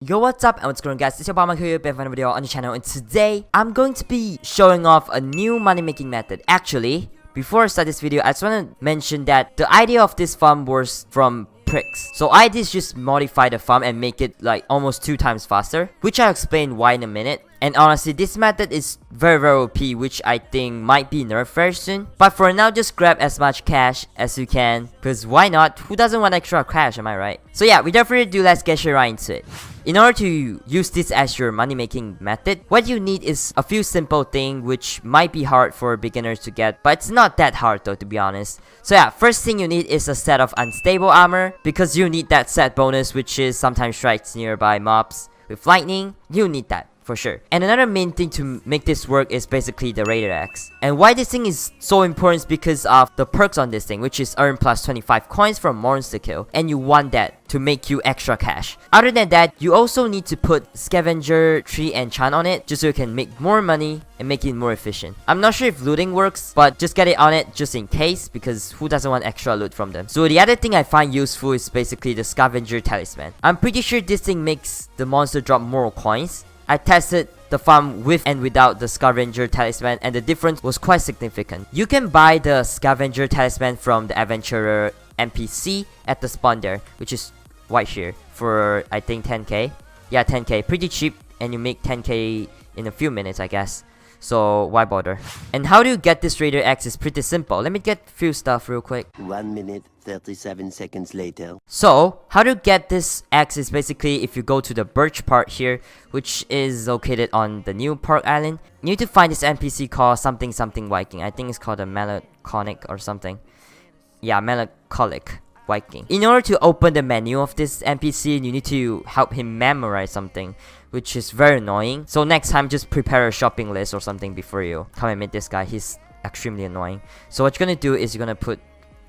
Yo, what's up and what's going on, guys? It's your Obama here, back with another video on the channel, and today I'm going to be showing off a new money making method. Actually, before I start this video, I just want to mention that the idea of this farm was from Pricks. So I did just modify the farm and make it like almost 2 times faster, which I'll explain why in a minute. And honestly, this method is very OP, which I think might be nerfed very soon. But for now, just grab as much cash as you can, because why not? Who doesn't want extra cash, am I right? So yeah, without further ado, let's get straight right into it. In order to use this as your money making method, what you need is a few simple things which might be hard for beginners to get, but it's not that hard though, to be honest. So yeah, first thing you need is a set of unstable armor, because you need that set bonus, which is sometimes strikes nearby mobs with lightning. You need that for sure. And another main thing to make this work is basically the Raider Axe. And why this thing is so important is because of the perks on this thing, which is earn plus 25 coins from monster kill, and you want that to make you extra cash. Other than that, you also need to put scavenger tree enchant on it, just so you can make more money and make it more efficient. I'm not sure if looting works, but just get it on it just in case, because who doesn't want extra loot from them. So the other thing I find useful is basically the scavenger talisman. I'm pretty sure this thing makes the monster drop more coins. I tested the farm with and without the scavenger talisman, and the difference was quite significant. You can buy the scavenger talisman from the adventurer NPC at the spawn there, which is right here, for I think 10k. Yeah, 10k, pretty cheap, and you make 10k in a few minutes, I guess. So why bother? And how do you get this Raider Axe is pretty simple. Let me get a few stuff real quick. 1 minute 37 seconds later. So how to get this axe is basically if you go to the birch part here, which is located on the new park island. You need to find this NPC called something Viking. I think it's called a melancholic or something. Yeah, melancholic Viking. In order to open the menu of this NPC, you need to help him memorize something, which is very annoying. So next time, just prepare a shopping list or something before you come and meet this guy. He's extremely annoying. So what you're gonna do is you're gonna put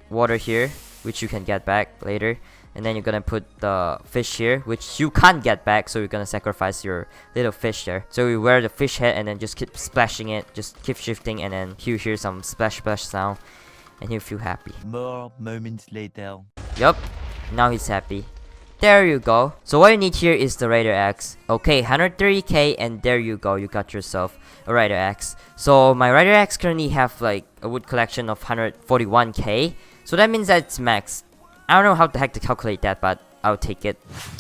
water here, which you can get back later, and then you're gonna put the fish here, which you can't get back, so you're gonna sacrifice your little fish there. So you wear the fish head and then just keep splashing it, just keep shifting, and then you hear some splash sound and he'll feel happy. More moments later. Yup, now he's happy. There you go. So what you need here is the Raider Axe. Okay, 130k, and there you go, you got yourself a Raider Axe. So my Raider Axe currently have like a wood collection of 141k, so that means that it's max. I don't know how the heck to calculate that, but I'll take it.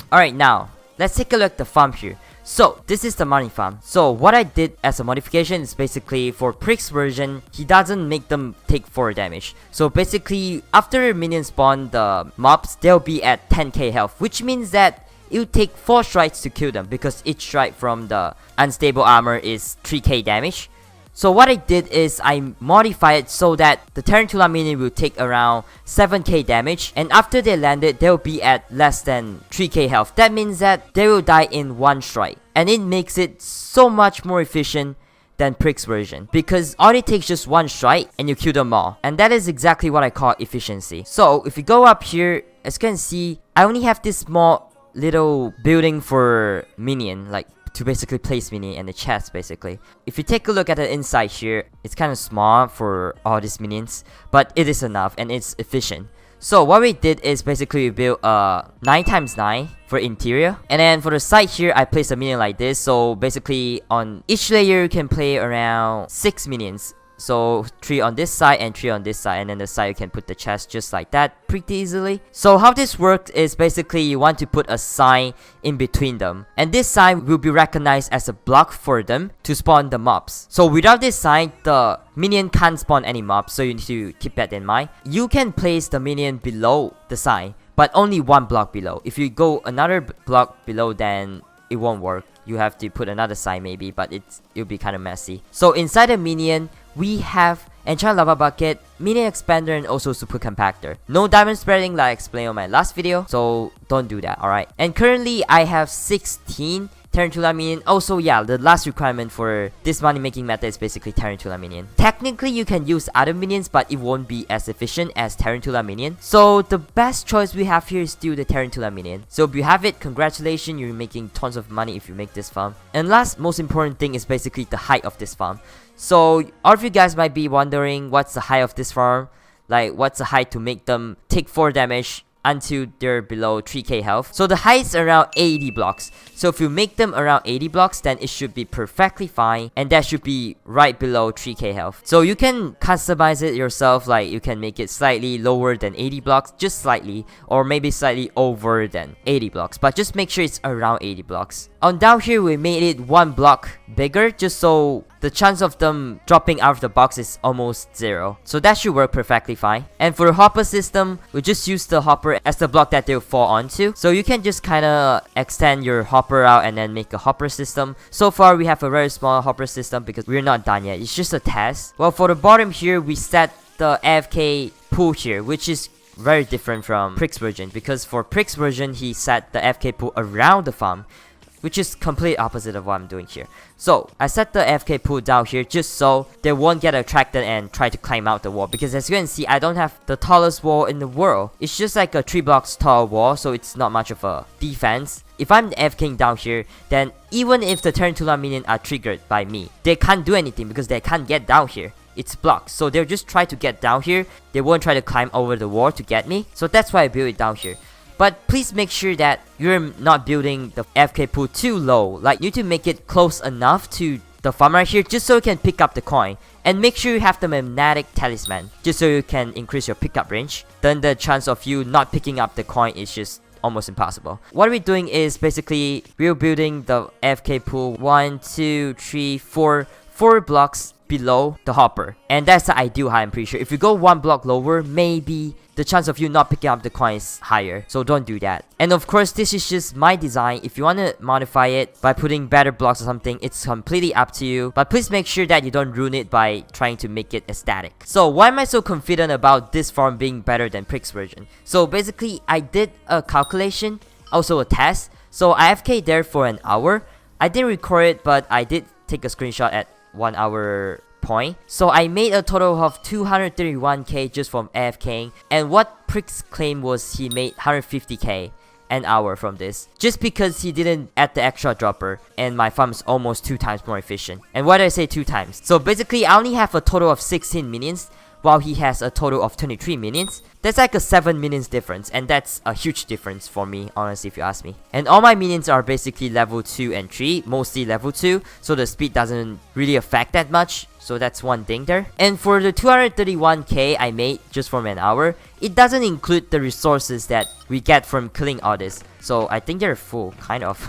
Alright, now let's take a look at the farm here. So this is the money farm. So what I did as a modification is basically for Prick's version, he doesn't make them take 4 damage. So basically, after minions spawn the mobs, they'll be at 10k health, which means that it'll take 4 strikes to kill them, because each strike from the unstable armor is 3k damage. So what I did is I modified it so that the Tarantula minion will take around 7k damage, and after they landed, they'll be at less than 3k health. That means that they will die in 1 strike, and it makes it so much more efficient than Prick's version, because all it takes just 1 strike and you kill them all, and that is exactly what I call efficiency. So if you go up here, as you can see, I only have this small little building for minion, like to basically place minion and the chest basically. If you take a look at the inside here, it's kind of small for all these minions, but it is enough and it's efficient. So what we did is basically we built a 9x9 for interior, and then for the side here I placed a minion like this. So basically on each layer you can play around 6 minions. So 3 on this side and 3 on this side, and then the side you can put the chest just like that pretty easily. So how this works is basically you want to put a sign in between them, and this sign will be recognized as a block for them to spawn the mobs. So without this sign, the minion can't spawn any mobs, so you need to keep that in mind. You can place the minion below the sign, but only 1 block below. If you go another block below, then it won't work. You have to put another sign maybe, but it'll be kind of messy. So inside the minion, we have Enchant Lava Bucket, Minion Expander, and also Super Compactor. No diamond spreading like I explained on my last video, so don't do that, alright? And currently, I have 16 Tarantula minion. Also, yeah, the last requirement for this money making method is basically Tarantula minion. Technically, you can use other minions, but it won't be as efficient as Tarantula minion. So the best choice we have here is still the Tarantula minion. So if you have it, congratulations, you're making tons of money if you make this farm. And last, most important thing is basically the height of this farm. So all of you guys might be wondering what's the height of this farm. Like, what's the height to make them take 4 damage until they're below 3k health. So the height is around 80 blocks. So if you make them around 80 blocks, then it should be perfectly fine, and that should be right below 3k health. So you can customize it yourself, like you can make it slightly lower than 80 blocks, just slightly, or maybe slightly over than 80 blocks, but just make sure it's around 80 blocks. On down here, we made it 1 block bigger, just so the chance of them dropping out of the box is almost 0. So that should work perfectly fine. And for the hopper system, we just use the hopper as the block that they'll fall onto. So you can just kind of extend your hopper out and then make a hopper system. So far, we have a very small hopper system because we're not done yet. It's just a test. Well, for the bottom here, we set the AFK pool here, which is very different from Prix version, because for Prix version, he set the AFK pool around the farm, which is complete opposite of what I'm doing here. So I set the AFK pool down here just so they won't get attracted and try to climb out the wall, because as you can see, I don't have the tallest wall in the world. It's just like a 3 blocks tall wall, so it's not much of a defense. If I'm AFKing down here, then even if the Tarantula minion are triggered by me, they can't do anything because they can't get down here. It's blocked, so they'll just try to get down here. They won't try to climb over the wall to get me. So that's why I built it down here. But please make sure that you're not building the AFK pool too low. Like, you need to make it close enough to the farm right here just so you can pick up the coin. And make sure you have the magnetic talisman just so you can increase your pickup range. Then the chance of you not picking up the coin is just almost impossible. What we're doing is basically we're building the AFK pool 1, 2, 3, 4 blocks below the hopper, and that's the ideal height. I'm pretty sure if you go 1 block lower, maybe the chance of you not picking up the coin is higher, so don't do that. And of course, this is just my design. If you want to modify it by putting better blocks or something, it's completely up to you, but please make sure that you don't ruin it by trying to make it aesthetic. So why am I so confident about this farm being better than Prix version? So basically, I did a calculation, also a test. So I AFK there for an hour. I didn't record it, but I did take a screenshot at 1 hour point. So I made a total of 231k just from AFKing, and what Prix claimed was he made 150k an hour from this, just because he didn't add the extra dropper, and my farm is almost 2 times more efficient. And why did I say 2 times? So basically, I only have a total of 16 minions, while he has a total of 23 minions. That's like a 7 minions difference, and that's a huge difference for me, honestly, if you ask me. And all my minions are basically level 2 and 3, mostly level 2, so the speed doesn't really affect that much. So that's one thing there. And for the 231k I made just from an hour, it doesn't include the resources that we get from killing all this. So I think they're full, kind of.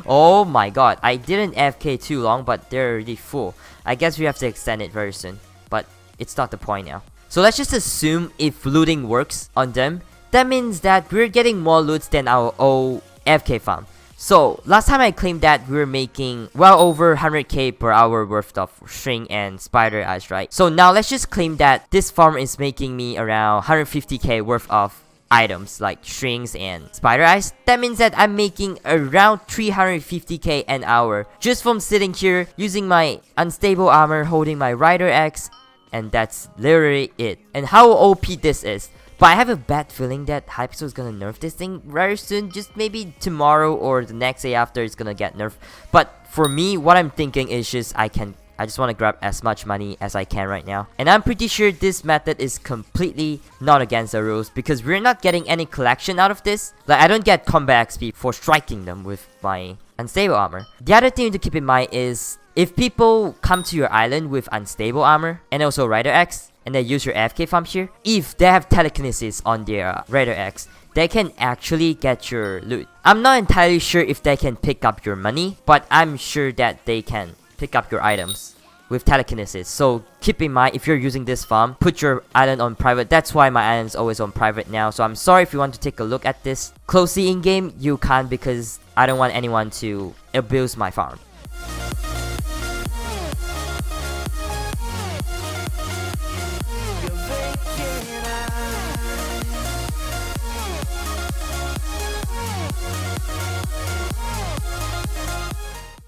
Oh my god, I didn't AFK too long, but they're already full. I guess we have to extend it very soon, but it's not the point now. So let's just assume if looting works on them, that means that we're getting more loots than our old AFK farm. So last time I claimed that we were making well over 100k per hour worth of string and spider eyes, right? So now let's just claim that this farm is making me around 150k worth of items like strings and spider eyes. That means that I'm making around 350k an hour just from sitting here using my unstable armor, holding my rider axe, and that's literally it. And how OP this is. But I have a bad feeling that Hypixel is gonna nerf this thing very soon. Just maybe tomorrow or the next day after it's gonna get nerfed. But for me, what I'm thinking is just I just want to grab as much money as I can right now. And I'm pretty sure this method is completely not against the rules, because we're not getting any collection out of this. Like, I don't get combat XP for striking them with my unstable armor. The other thing to keep in mind is if people come to your island with unstable armor and also Rider X, and they use your AFK farm here, if they have telekinesis on their Rider X, they can actually get your loot. I'm not entirely sure if they can pick up your money, but I'm sure that they can pick up your items with telekinesis. So keep in mind, if you're using this farm, put your island on private. That's why my island is always on private now. So I'm sorry if you want to take a look at this closely in game, you can't, because I don't want anyone to abuse my farm.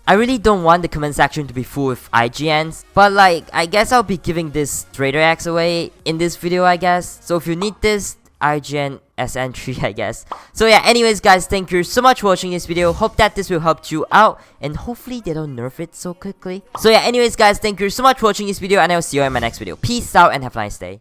I really don't want the comment section to be full with IGNs, but like, I guess I'll be giving this Raider Axe away in this video, I guess. So if you need this, IGN SN3, I guess. So yeah, anyways guys, thank you so much for watching this video. Hope that this will help you out, and hopefully they don't nerf it so quickly. So yeah, anyways guys, thank you so much for watching this video, and I'll see you in my next video. Peace out and have a nice day.